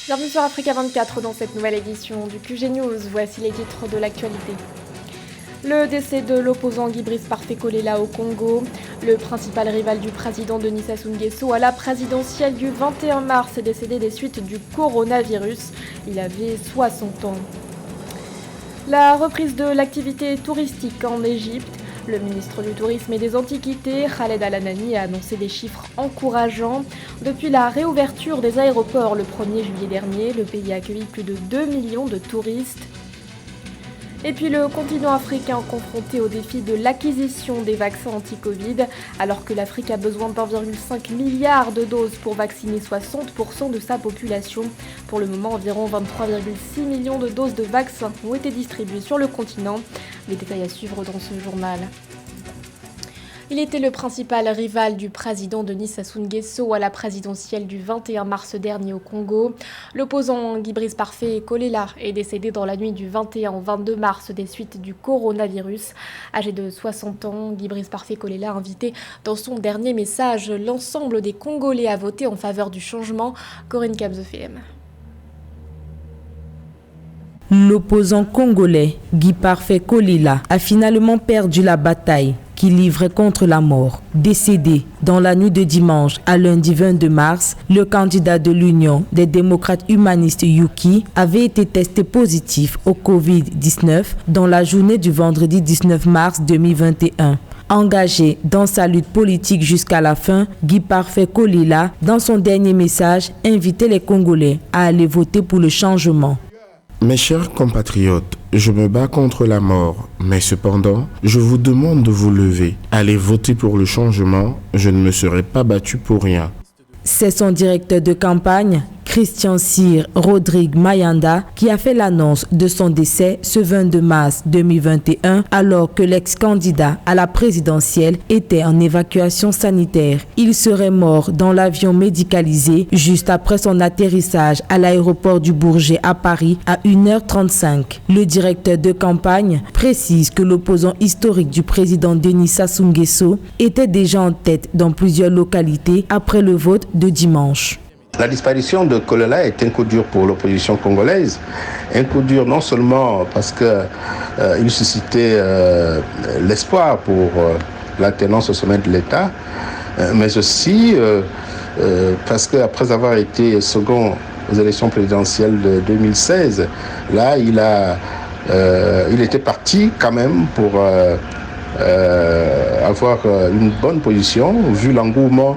Bienvenue sur Africa 24 dans cette nouvelle édition du QG News. Voici les titres de l'actualité. Le décès de l'opposant Guy-Brice Parfait-Kolela au Congo. Le principal rival du président Denis Sassou Nguesso à la présidentielle du 21 mars est décédé des suites du coronavirus. Il avait 60 ans. La reprise de l'activité touristique en Égypte. Le ministre du Tourisme et des Antiquités, Khaled Al-Anani, a annoncé des chiffres encourageants. Depuis la réouverture des aéroports le 1er juillet dernier, le pays a accueilli plus de 2 millions de touristes. Et puis le continent africain confronté au défi de l'acquisition des vaccins anti-Covid, alors que l'Afrique a besoin d'1,5 milliard de doses pour vacciner 60% de sa population. Pour le moment, environ 23,6 millions de doses de vaccins ont été distribuées sur le continent. Les détails à suivre dans ce journal. Il était le principal rival du président Denis Sassou Nguesso à la présidentielle du 21 mars dernier au Congo. L'opposant Guy-Brice Parfait-Kolela est décédé dans la nuit du 21 au 22 mars des suites du coronavirus. Âgé de 60 ans, Guy-Brice Parfait-Kolela a invité dans son dernier message l'ensemble des Congolais à voter en faveur du changement. Corinne Kabzefem. L'opposant congolais Guy Parfait-Kolela a finalement perdu la bataille qui livrait contre la mort. Décédé dans la nuit de dimanche à lundi 22 mars, le candidat de l'Union des démocrates humanistes Yuki avait été testé positif au Covid-19 dans la journée du vendredi 19 mars 2021. Engagé dans sa lutte politique jusqu'à la fin, Guy Parfait-Kolela, dans son dernier message, invitait les Congolais à aller voter pour le changement. Mes chers compatriotes, je me bats contre la mort, mais cependant, je vous demande de vous lever. Allez voter pour le changement, je ne me serai pas battu pour rien. C'est son directeur de campagne, Christian Cyr Rodrigue Mayanda, qui a fait l'annonce de son décès ce 22 mars 2021 alors que l'ex-candidat à la présidentielle était en évacuation sanitaire. Il serait mort dans l'avion médicalisé juste après son atterrissage à l'aéroport du Bourget à Paris à 1h35. Le directeur de campagne précise que l'opposant historique du président Denis Sassou Nguesso était déjà en tête dans plusieurs localités après le vote de dimanche. La disparition de Kolela est un coup dur pour l'opposition congolaise. Un coup dur non seulement parce qu'il suscitait l'espoir pour la tenance au sommet de l'État, mais aussi parce qu'après avoir été second aux élections présidentielles de 2016, là, il était parti quand même pour avoir une bonne position, vu l'engouement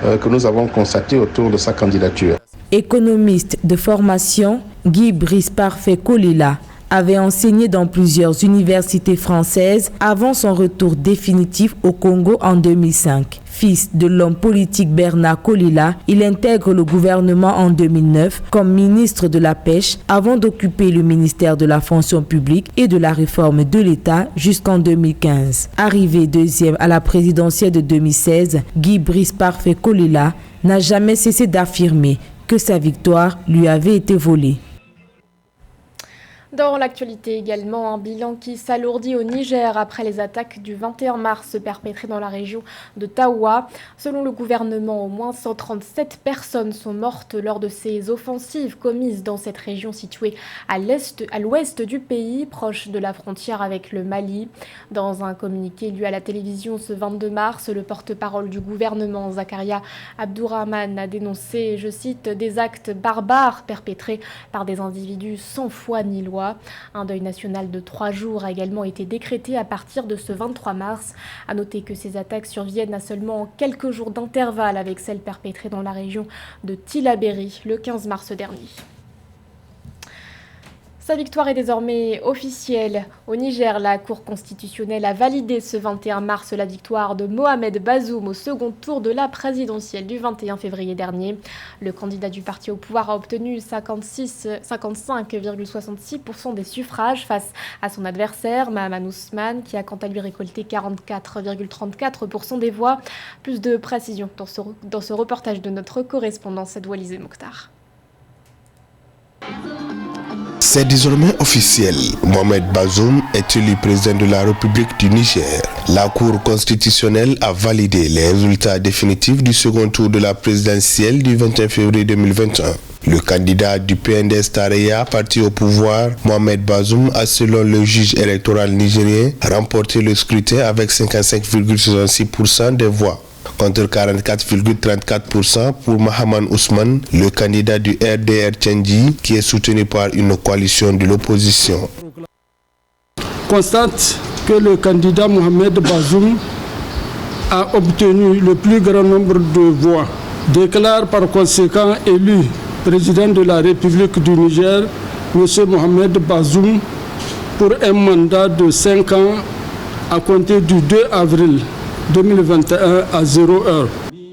que nous avons constaté autour de sa candidature. Économiste de formation, Guy-Brice Parfait-Kolela avait enseigné dans plusieurs universités françaises avant son retour définitif au Congo en 2005. Fils de l'homme politique Bernard Kolela, il intègre le gouvernement en 2009 comme ministre de la Pêche avant d'occuper le ministère de la Fonction publique et de la réforme de l'État jusqu'en 2015. Arrivé deuxième à la présidentielle de 2016, Guy-Brice Parfait-Kolela n'a jamais cessé d'affirmer que sa victoire lui avait été volée. Dans l'actualité également, un bilan qui s'alourdit au Niger après les attaques du 21 mars perpétrées dans la région de Tawa. Selon le gouvernement, au moins 137 personnes sont mortes lors de ces offensives commises dans cette région située à l'ouest du pays, proche de la frontière avec le Mali. Dans un communiqué lu à la télévision ce 22 mars, le porte-parole du gouvernement, Zakaria Abdourahmane, a dénoncé, je cite, des actes barbares perpétrés par des individus sans foi ni loi. Un deuil national de 3 jours a également été décrété à partir de ce 23 mars. À noter que ces attaques surviennent à seulement quelques jours d'intervalle avec celles perpétrées dans la région de Tillabéri le 15 mars dernier. Sa victoire est désormais officielle. Au Niger, la Cour constitutionnelle a validé ce 21 mars la victoire de Mohamed Bazoum au second tour de la présidentielle du 21 février dernier. Le candidat du parti au pouvoir a obtenu 55,66% des suffrages face à son adversaire, Mahaman Ousmane, qui a quant à lui récolté 44,34% des voix. Plus de précisions dans ce reportage de notre correspondance Edoualisé Mokhtar. C'est désormais officiel. Mohamed Bazoum est élu président de la République du Niger. La Cour constitutionnelle a validé les résultats définitifs du second tour de la présidentielle du 21 février 2021. Le candidat du PNDS Tareya, parti au pouvoir, Mohamed Bazoum, a selon le juge électoral nigérien remporté le scrutin avec 55,66% des voix, contre 44,34% pour Mahaman Ousmane, le candidat du RDR Tchandji, qui est soutenu par une coalition de l'opposition. Constate que le candidat Mohamed Bazoum a obtenu le plus grand nombre de voix. Déclare par conséquent élu président de la République du Niger, M. Mohamed Bazoum, pour un mandat de 5 ans à compter du 2 avril 2021 à 0h.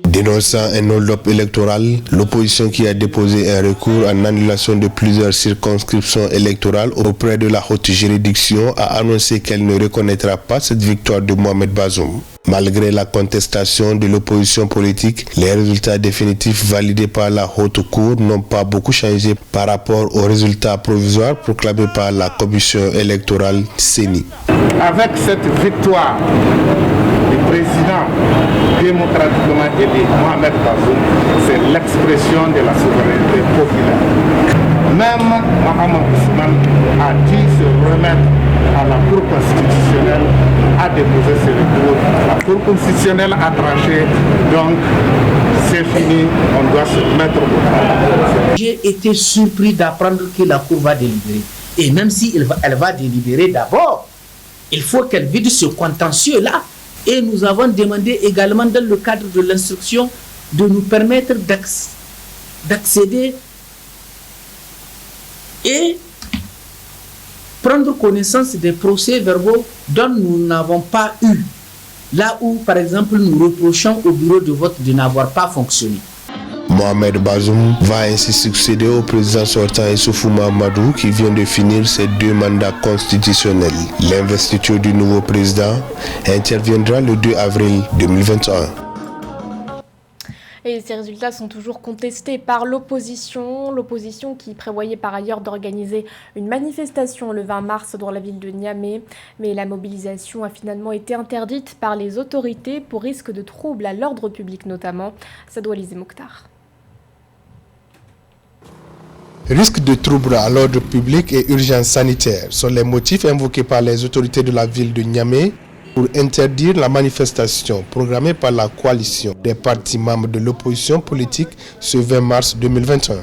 Dénonçant un hold-up électoral, l'opposition qui a déposé un recours en annulation de plusieurs circonscriptions électorales auprès de la haute juridiction a annoncé qu'elle ne reconnaîtra pas cette victoire de Mohamed Bazoum. Malgré la contestation de l'opposition politique, les résultats définitifs validés par la haute cour n'ont pas beaucoup changé par rapport aux résultats provisoires proclamés par la commission électorale CENI. Avec cette victoire du président démocratiquement élu Mohamed Bazoum, c'est l'expression de la souveraineté populaire. Même Mahaman Ousmane a dû se remettre à la Cour constitutionnelle, a déposé ses recours. La Cour constitutionnelle a tranché, donc c'est fini, on doit se mettre au travail. J'ai été surpris d'apprendre que la Cour va délibérer. Et même si elle va délibérer d'abord, il faut qu'elle vide ce contentieux-là. Et nous avons demandé également dans le cadre de l'instruction de nous permettre d'accéder et prendre connaissance des procès-verbaux dont nous n'avons pas eu. Là où, par exemple, nous reprochons au bureau de vote de n'avoir pas fonctionné. Mohamed Bazoum va ainsi succéder au président sortant Issoufou Mahamadou qui vient de finir ses 2 mandats constitutionnels. L'investiture du nouveau président interviendra le 2 avril 2021. Et ces résultats sont toujours contestés par l'opposition qui prévoyait par ailleurs d'organiser une manifestation le 20 mars dans la ville de Niamey. Mais la mobilisation a finalement été interdite par les autorités pour risque de troubles à l'ordre public notamment. Sadou Alizé Mokhtar. Risque de troubles à l'ordre public et urgence sanitaire sont les motifs invoqués par les autorités de la ville de Niamey pour interdire la manifestation programmée par la coalition des partis membres de l'opposition politique ce 20 mars 2021.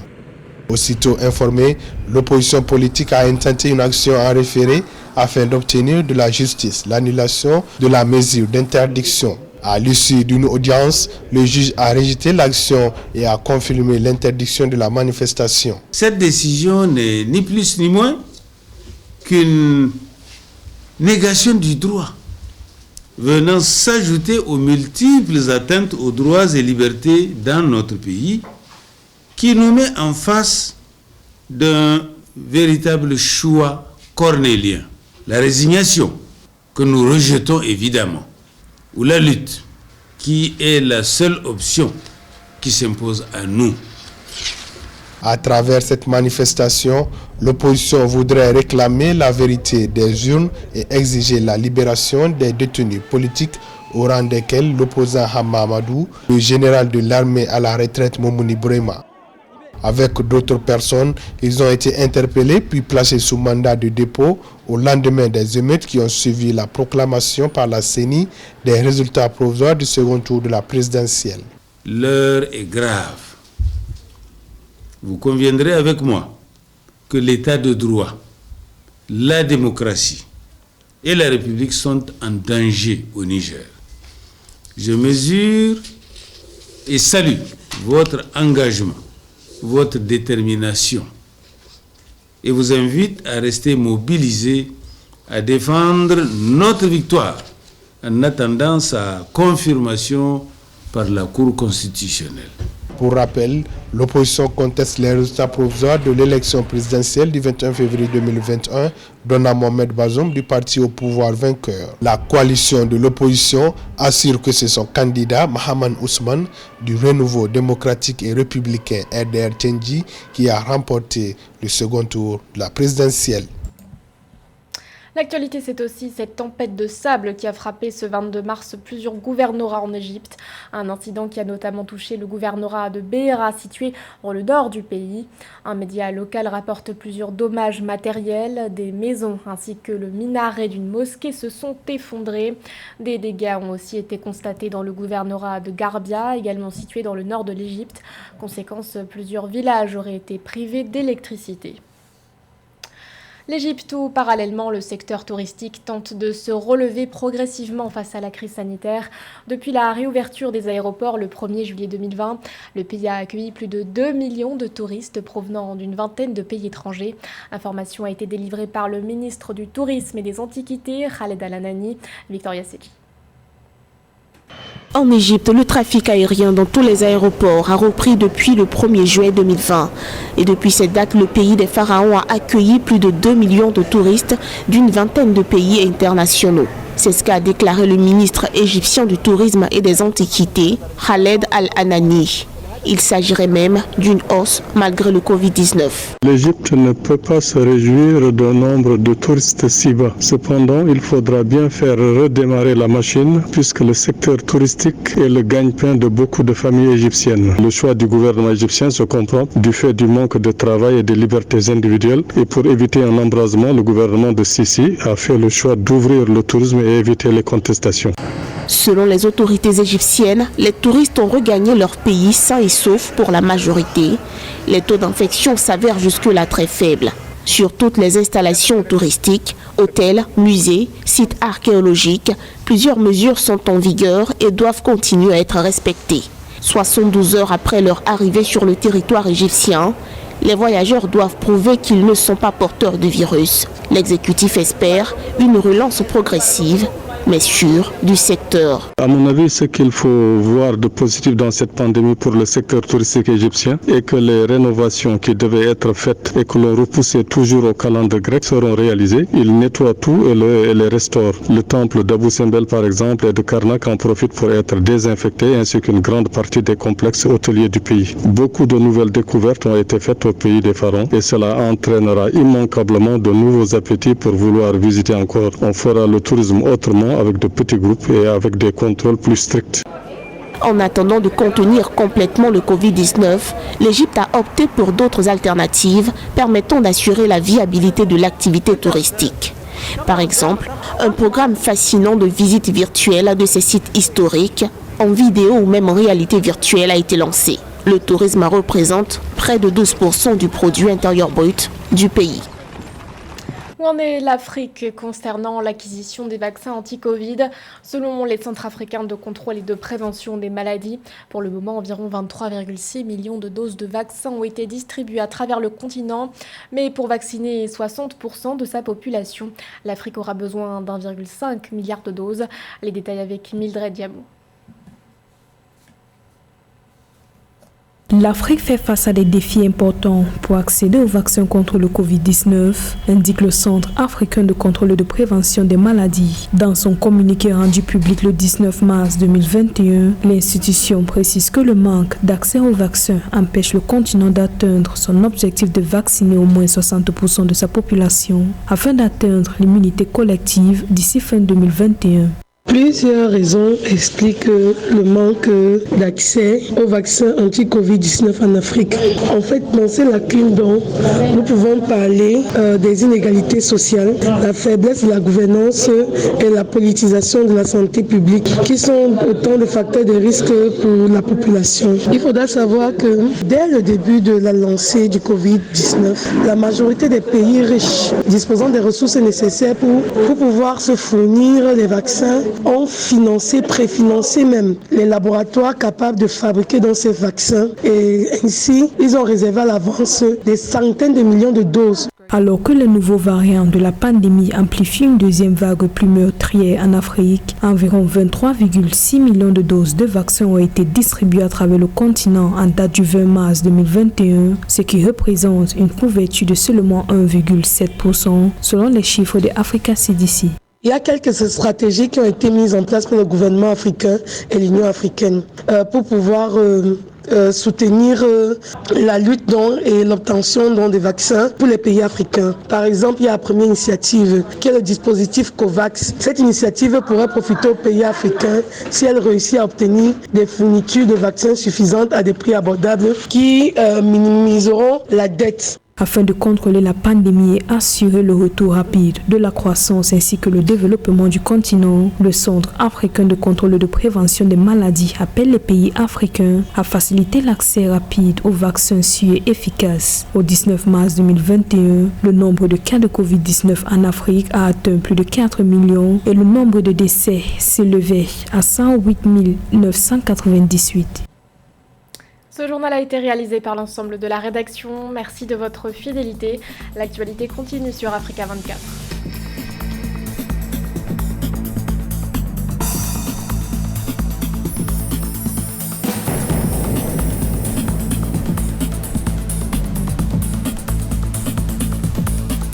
Aussitôt informée, l'opposition politique a intenté une action en référé afin d'obtenir de la justice l'annulation de la mesure d'interdiction. À l'issue d'une audience, le juge a rejeté l'action et a confirmé l'interdiction de la manifestation. Cette décision n'est ni plus ni moins qu'une négation du droit venant s'ajouter aux multiples atteintes aux droits et libertés dans notre pays, qui nous met en face d'un véritable choix cornélien. La résignation, que nous rejetons évidemment, ou la lutte, qui est la seule option qui s'impose à nous. À travers cette manifestation, l'opposition voudrait réclamer la vérité des urnes et exiger la libération des détenus politiques au rang desquels l'opposant Hama Amadou, le général de l'armée à la retraite Moumouni Brema. Avec d'autres personnes, ils ont été interpellés puis placés sous mandat de dépôt au lendemain des émeutes qui ont suivi la proclamation par la CENI des résultats provisoires du second tour de la présidentielle. L'heure est grave. Vous conviendrez avec moi que l'état de droit, la démocratie et la République sont en danger au Niger. Je mesure et salue votre engagement, votre détermination et vous invite à rester mobilisés à défendre notre victoire en attendant sa confirmation par la Cour constitutionnelle. Pour rappel, l'opposition conteste les résultats provisoires de l'élection présidentielle du 21 février 2021 donnant Mohamed Bazoum du parti au pouvoir vainqueur. La coalition de l'opposition assure que c'est son candidat Mahaman Ousmane du Renouveau démocratique et républicain RDR Tchendji qui a remporté le second tour de la présidentielle. L'actualité, c'est aussi cette tempête de sable qui a frappé ce 22 mars plusieurs gouvernorats en Égypte. Un incident qui a notamment touché le gouvernorat de Beira, situé dans le nord du pays. Un média local rapporte plusieurs dommages matériels. Des maisons ainsi que le minaret d'une mosquée se sont effondrés. Des dégâts ont aussi été constatés dans le gouvernorat de Garbia, également situé dans le nord de l'Égypte. Conséquence, plusieurs villages auraient été privés d'électricité. L'Égypte, où parallèlement le secteur touristique tente de se relever progressivement face à la crise sanitaire. Depuis la réouverture des aéroports le 1er juillet 2020, le pays a accueilli plus de 2 millions de touristes provenant d'une vingtaine de pays étrangers. L'information a été délivrée par le ministre du Tourisme et des Antiquités, Khaled Al-Anani. Victoria Sedji. En Égypte, le trafic aérien dans tous les aéroports a repris depuis le 1er juillet 2020. Et depuis cette date, le pays des pharaons a accueilli plus de 2 millions de touristes d'une vingtaine de pays internationaux. C'est ce qu'a déclaré le ministre égyptien du Tourisme et des Antiquités, Khaled Al-Anani. Il s'agirait même d'une hausse malgré le Covid-19. L'Égypte ne peut pas se réjouir d'un nombre de touristes si bas. Cependant, il faudra bien faire redémarrer la machine puisque le secteur touristique est le gagne-pain de beaucoup de familles égyptiennes. Le choix du gouvernement égyptien se comprend du fait du manque de travail et des libertés individuelles. Et pour éviter un embrasement, le gouvernement de Sisi a fait le choix d'ouvrir le tourisme et éviter les contestations. Selon les autorités égyptiennes, les touristes ont regagné leur pays sains et saufs pour la majorité. Les taux d'infection s'avèrent jusque-là très faibles. Sur toutes les installations touristiques, hôtels, musées, sites archéologiques, plusieurs mesures sont en vigueur et doivent continuer à être respectées. 72 heures après leur arrivée sur le territoire égyptien, les voyageurs doivent prouver qu'ils ne sont pas porteurs du virus. L'exécutif espère une relance progressive mais sûre du secteur. À mon avis, ce qu'il faut voir de positif dans cette pandémie pour le secteur touristique égyptien est que les rénovations qui devaient être faites et que l'on repoussait toujours au calendrier grec seront réalisées. Ils nettoient tout et les restaurent. Le temple d'Abou Simbel, par exemple, et de Karnak en profite pour être désinfecté, ainsi qu'une grande partie des complexes hôteliers du pays. Beaucoup de nouvelles découvertes ont été faites au pays des pharaons et cela entraînera immanquablement de nouveaux appétits pour vouloir visiter encore. On fera le tourisme autrement, avec de petits groupes et avec des contrôles plus stricts. En attendant de contenir complètement le Covid-19, l'Égypte a opté pour d'autres alternatives permettant d'assurer la viabilité de l'activité touristique. Par exemple, un programme fascinant de visites virtuelles de ces sites historiques, en vidéo ou même en réalité virtuelle, a été lancé. Le tourisme représente près de 12% du produit intérieur brut du pays. Où en est l'Afrique concernant l'acquisition des vaccins anti-Covid? Selon les centres africains de contrôle et de prévention des maladies, pour le moment, environ 23,6 millions de doses de vaccins ont été distribuées à travers le continent. Mais pour vacciner 60% de sa population, l'Afrique aura besoin d'1,5 milliard de doses. Les détails avec Mildred Diamou. L'Afrique fait face à des défis importants pour accéder aux vaccins contre le Covid-19, indique le Centre africain de contrôle et de prévention des maladies. Dans son communiqué rendu public le 19 mars 2021, l'institution précise que le manque d'accès aux vaccins empêche le continent d'atteindre son objectif de vacciner au moins 60% de sa population afin d'atteindre l'immunité collective d'ici fin 2021. Plusieurs raisons expliquent le manque d'accès aux vaccins anti-Covid-19 en Afrique. En fait, dans ces lacunes dont nous pouvons parler des inégalités sociales, la faiblesse de la gouvernance et la politisation de la santé publique, qui sont autant de facteurs de risque pour la population. Il faudra savoir que dès le début de la lancée du Covid-19, la majorité des pays riches disposant des ressources nécessaires pour pouvoir se fournir les vaccins ont financé, préfinancé même les laboratoires capables de fabriquer dans ces vaccins et ainsi ils ont réservé à l'avance des centaines de millions de doses. Alors que les nouveaux variants de la pandémie amplifient une deuxième vague plus meurtrière en Afrique, environ 23,6 millions de doses de vaccins ont été distribuées à travers le continent en date du 20 mars 2021, ce qui représente une couverture de seulement 1,7% selon les chiffres de Africa CDC. Il y a quelques stratégies qui ont été mises en place par le gouvernement africain et l'Union africaine pour pouvoir soutenir la lutte et l'obtention des vaccins pour les pays africains. Par exemple, il y a la première initiative qui est le dispositif COVAX. Cette initiative pourrait profiter aux pays africains si elle réussit à obtenir des fournitures de vaccins suffisantes à des prix abordables qui minimiseront la dette. Afin de contrôler la pandémie et assurer le retour rapide de la croissance ainsi que le développement du continent, le Centre africain de contrôle de prévention des maladies appelle les pays africains à faciliter l'accès rapide aux vaccins sûrs et efficaces. Au 19 mars 2021, le nombre de cas de Covid-19 en Afrique a atteint plus de 4 millions et le nombre de décès s'élevait à 108 998. Ce journal a été réalisé par l'ensemble de la rédaction. Merci de votre fidélité. L'actualité continue sur Africa 24.